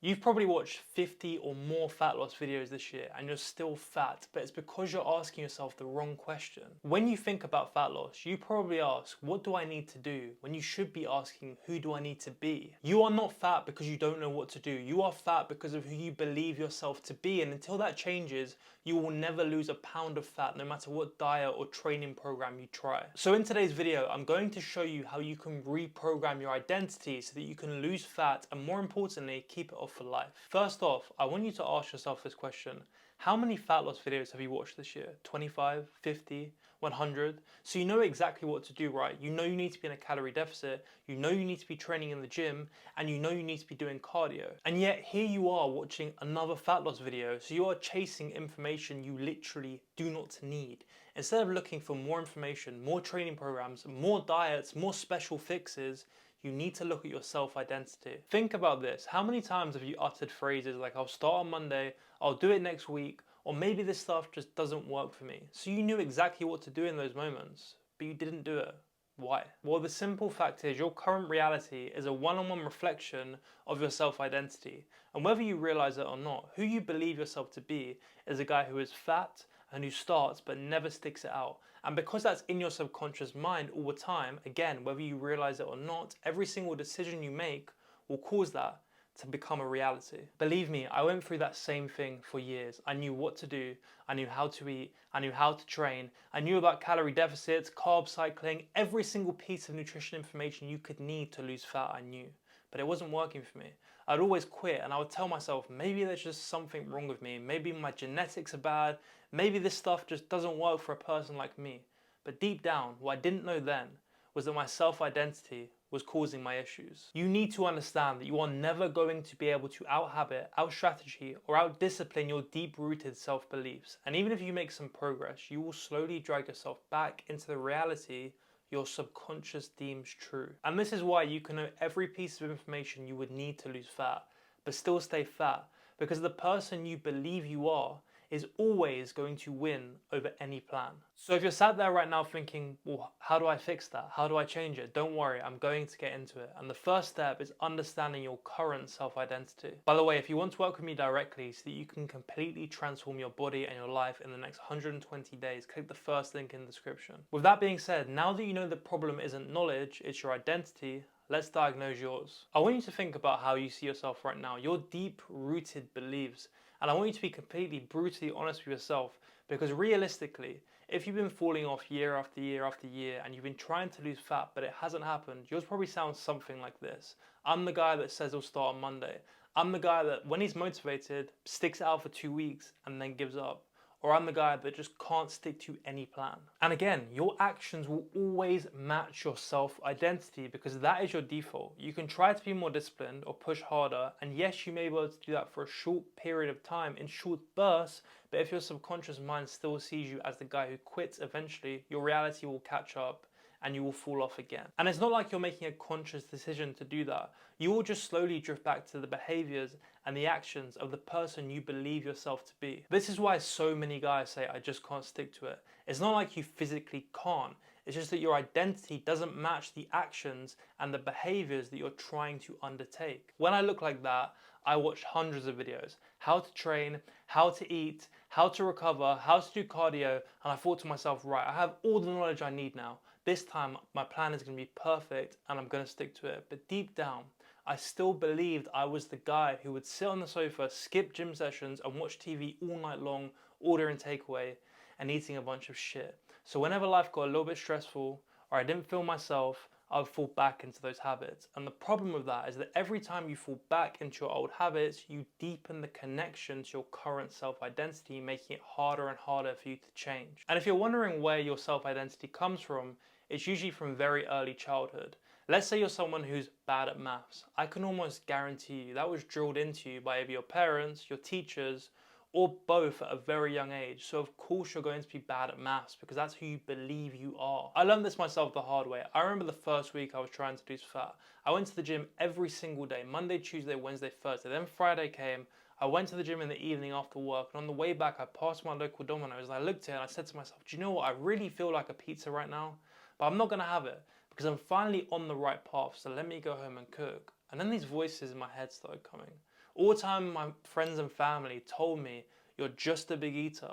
You've probably watched 50 or more fat loss videos this year and you're still fat, but it's because you're asking yourself the wrong question. When you think about fat loss, you probably ask, what do I need to do? When you should be asking, who do I need to be? You are not fat because you don't know what to do. You are fat because of who you believe yourself to be. And until that changes, you will never lose a pound of fat, no matter what diet or training program you try. So in today's video, I'm going to show you how you can reprogram your identity so that you can lose fat and, more importantly, keep it off for life. First off, I want you to ask yourself this question. How many fat loss videos have you watched this year? 25, 50, 100? So you know exactly what to do, right? You know you need to be in a calorie deficit, you know you need to be training in the gym, and you know you need to be doing cardio. And yet here you are watching another fat loss video, so you are chasing information you literally do not need. Instead of looking for more information, more training programs, more diets, more special fixes, you need to look at your self-identity. Think about this. How many times have you uttered phrases like, I'll start on Monday, I'll do it next week, or maybe this stuff just doesn't work for me? So you knew exactly what to do in those moments, but you didn't do it. Why? Well, the simple fact is your current reality is a one-on-one reflection of your self-identity. And whether you realize it or not, who you believe yourself to be is a guy who is fat and who starts but never sticks it out. And because that's in your subconscious mind all the time, again, whether you realize it or not, every single decision you make will cause that to become a reality. Believe me, I went through that same thing for years. I knew what to do, I knew how to eat, I knew how to train, I knew about calorie deficits, carb cycling, every single piece of nutrition information you could need to lose fat I knew. But it wasn't working for me. I'd always quit and I would tell myself, maybe there's just something wrong with me, maybe my genetics are bad, maybe this stuff just doesn't work for a person like me. But deep down, what I didn't know then was that my self-identity was causing my issues. You need to understand that you are never going to be able to out-habit, out-strategy, or out-discipline your deep-rooted self-beliefs. And even if you make some progress, you will slowly drag yourself back into the reality your subconscious deems true. And this is why you can know every piece of information you would need to lose fat, but still stay fat, because the person you believe you are is always going to win over any plan. So if you're sat there right now thinking, well, how do I fix that? How do I change it? Don't worry, I'm going to get into it. And the first step is understanding your current self-identity. By the way, if you want to work with me directly so that you can completely transform your body and your life in the next 120 days, click the first link in the description. With that being said, now that you know the problem isn't knowledge, it's your identity, let's diagnose yours. I want you to think about how you see yourself right now, your deep-rooted beliefs. And I want you to be completely brutally honest with yourself, because realistically, if you've been falling off year after year after year and you've been trying to lose fat but it hasn't happened, yours probably sounds something like this. I'm the guy that says he'll start on Monday. I'm the guy that when he's motivated, sticks it out for 2 weeks and then gives up. Or I'm the guy that just can't stick to any plan. And again, your actions will always match your self-identity because that is your default. You can try to be more disciplined or push harder, and yes, you may be able to do that for a short period of time in short bursts, but if your subconscious mind still sees you as the guy who quits eventually, your reality will catch up and you will fall off again. And it's not like you're making a conscious decision to do that. You will just slowly drift back to the behaviors and the actions of the person you believe yourself to be. This is why so many guys say, I just can't stick to it. It's not like you physically can't. It's just that your identity doesn't match the actions and the behaviors that you're trying to undertake. When I look like that, I watched hundreds of videos. How to train, how to eat, how to recover, how to do cardio, and I thought to myself, right, I have all the knowledge I need now. This time, my plan is going to be perfect and I'm going to stick to it. But deep down, I still believed I was the guy who would sit on the sofa, skip gym sessions and watch TV all night long, ordering takeaway and eating a bunch of shit. So whenever life got a little bit stressful or I didn't feel myself, I would fall back into those habits. And the problem with that is that every time you fall back into your old habits, you deepen the connection to your current self-identity, making it harder and harder for you to change. And if you're wondering where your self-identity comes from, it's usually from very early childhood. Let's say you're someone who's bad at maths. I can almost guarantee you that was drilled into you by either your parents, your teachers, or both at a very young age. So of course you're going to be bad at maths because that's who you believe you are. I learned this myself the hard way. I remember the first week I was trying to lose fat. I went to the gym every single day, Monday, Tuesday, Wednesday, Thursday. Then Friday came. I went to the gym in the evening after work, and on the way back I passed my local Domino's and I looked at it and I said to myself, do you know what? I really feel like a pizza right now, but I'm not going to have it because I'm finally on the right path, so let me go home and cook. And then these voices in my head started coming. All the time my friends and family told me, you're just a big eater.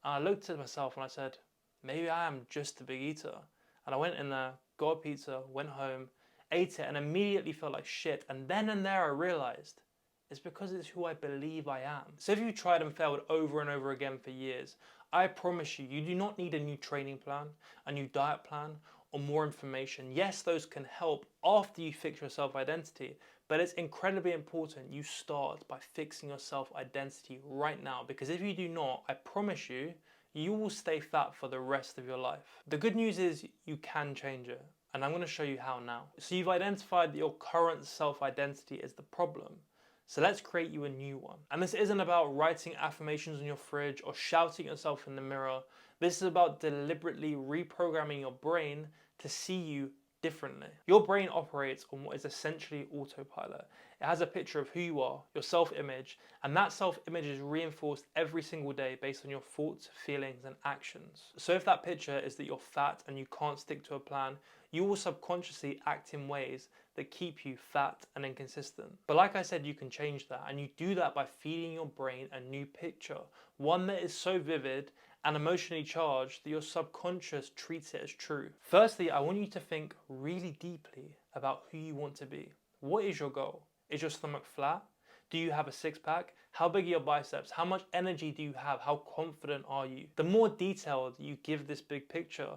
And I looked at myself and I said, maybe I am just a big eater. And I went in there, got a pizza, went home, ate it, and immediately felt like shit. And then and there I realized it's because it's who I believe I am. So if you tried and failed over and over again for years, I promise you, you do not need a new training plan, a new diet plan, or more information. Yes, those can help after you fix your self-identity, but it's incredibly important you start by fixing your self-identity right now, because if you do not, I promise you, you will stay fat for the rest of your life. The good news is you can change it, and I'm going to show you how now. So you've identified that your current self-identity is the problem. So let's create you a new one. And this isn't about writing affirmations on your fridge or shouting at yourself in the mirror. This is about deliberately reprogramming your brain to see you differently. Your brain operates on what is essentially autopilot. It has a picture of who you are, your self-image, and that self-image is reinforced every single day based on your thoughts, feelings, and actions. So if that picture is that you're fat and you can't stick to a plan, you will subconsciously act in ways that keep you fat and inconsistent. But like I said, you can change that, and you do that by feeding your brain a new picture, one that is so vivid and emotionally charged that your subconscious treats it as true. Firstly, I want you to think really deeply about who you want to be. What is your goal? Is your stomach flat? Do you have a six-pack? How big are your biceps? How much energy do you have? How confident are you? The more detailed you give this big picture,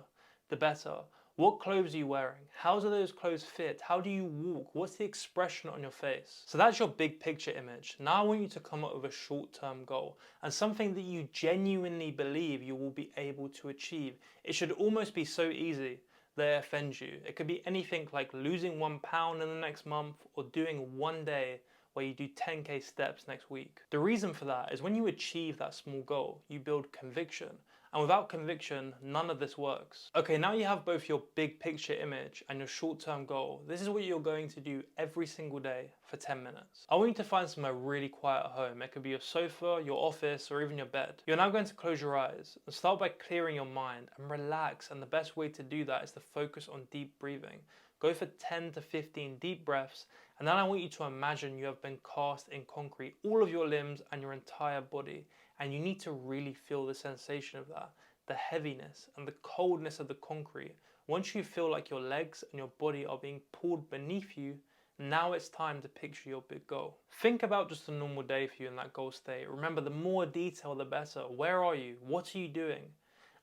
the better. What clothes are you wearing? How do those clothes fit? How do you walk? What's the expression on your face? So that's your big picture image. Now I want you to come up with a short-term goal and something that you genuinely believe you will be able to achieve. It should almost be so easy that it offends you. It could be anything like losing 1 pound in the next month or doing one day where you do 10k steps next week. The reason for that is when you achieve that small goal, you build conviction. And without conviction, none of this works. Okay, now you have both your big picture image and your short-term goal. This is what you're going to do every single day for 10 minutes. I want you to find somewhere really quiet at home. It could be your sofa, your office, or even your bed. You're now going to close your eyes and start by clearing your mind and relax. And the best way to do that is to focus on deep breathing. Go for 10 to 15 deep breaths, and then I want you to imagine you have been cast in concrete, all of your limbs and your entire body. And you need to really feel the sensation of that, the heaviness and the coldness of the concrete. Once you feel like your legs and your body are being pulled beneath you, now it's time to picture your big goal. Think about just a normal day for you in that goal state. Remember, the more detail, the better. Where are you? What are you doing?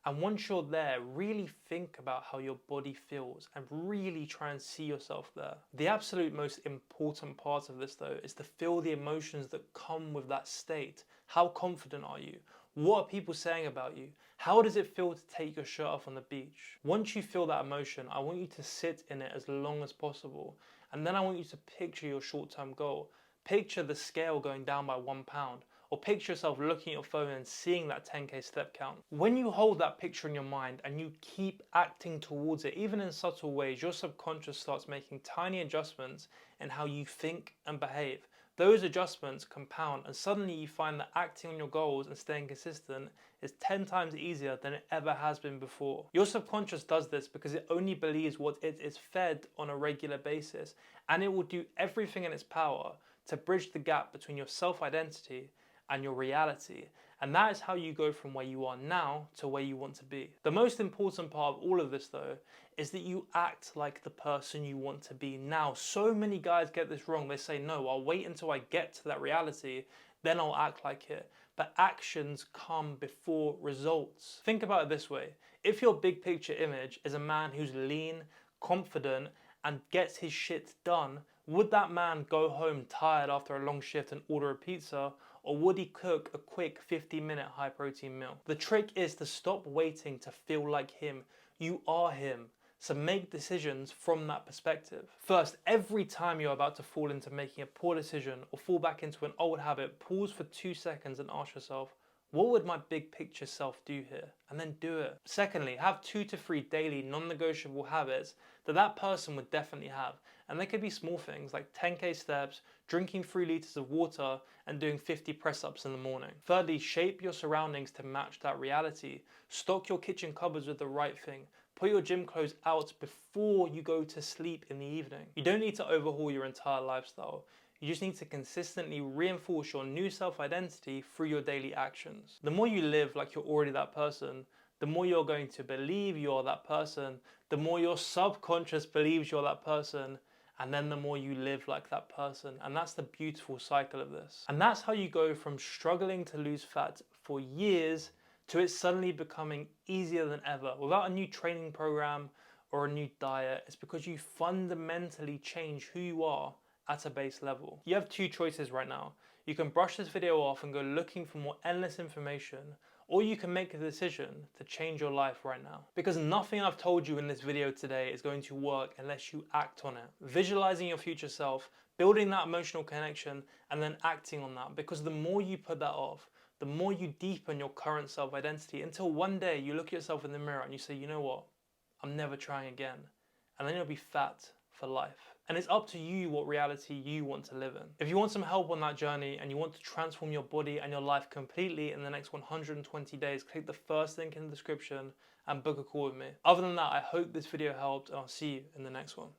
And once you're there, really think about how your body feels and really try and see yourself there. The absolute most important part of this though is to feel the emotions that come with that state. How confident are you? What are people saying about you? How does it feel to take your shirt off on the beach? Once you feel that emotion, I want you to sit in it as long as possible. And then I want you to picture your short-term goal. Picture the scale going down by 1 pound. Or picture yourself looking at your phone and seeing that 10k step count. When you hold that picture in your mind and you keep acting towards it, even in subtle ways, your subconscious starts making tiny adjustments in how you think and behave. Those adjustments compound, and suddenly you find that acting on your goals and staying consistent is 10 times easier than it ever has been before. Your subconscious does this because it only believes what it is fed on a regular basis, and it will do everything in its power to bridge the gap between your self-identity and your reality. And that is how you go from where you are now to where you want to be. The most important part of all of this though is that you act like the person you want to be now. So many guys get this wrong. They say, no, I'll wait until I get to that reality, then I'll act like it. But actions come before results. Think about it this way. If your big picture image is a man who's lean, confident, and gets his shit done, would that man go home tired after a long shift and order a pizza? Or would he cook a quick 50-minute high protein meal? The trick is to stop waiting to feel like him. You are him. So make decisions from that perspective. First, every time you're about to fall into making a poor decision or fall back into an old habit, pause for 2 seconds and ask yourself, what would my big picture self do here? And then do it. Secondly, have 2 to 3 daily non-negotiable habits that person would definitely have. And they could be small things like 10k steps, drinking 3 liters of water, and doing 50 press-ups in the morning. Thirdly, shape your surroundings to match that reality. Stock your kitchen cupboards with the right thing. Put your gym clothes out before you go to sleep in the evening. You don't need to overhaul your entire lifestyle. You just need to consistently reinforce your new self-identity through your daily actions. The more you live like you're already that person, the more you're going to believe you're that person, the more your subconscious believes you're that person, and then the more you live like that person. And that's the beautiful cycle of this. And that's how you go from struggling to lose fat for years to it suddenly becoming easier than ever without a new training program or a new diet. It's because you fundamentally change who you are at a base level. You have two choices right now. You can brush this video off and go looking for more endless information, or you can make a decision to change your life right now. Because nothing I've told you in this video today is going to work unless you act on it. Visualizing your future self, building that emotional connection, and then acting on that. Because the more you put that off, the more you deepen your current self-identity until one day you look at yourself in the mirror and you say, you know what, I'm never trying again. And then you'll be fat for life. And it's up to you what reality you want to live in. If you want some help on that journey and you want to transform your body and your life completely in the next 120 days, click the first link in the description and book a call with me. Other than that, I hope this video helped and I'll see you in the next one.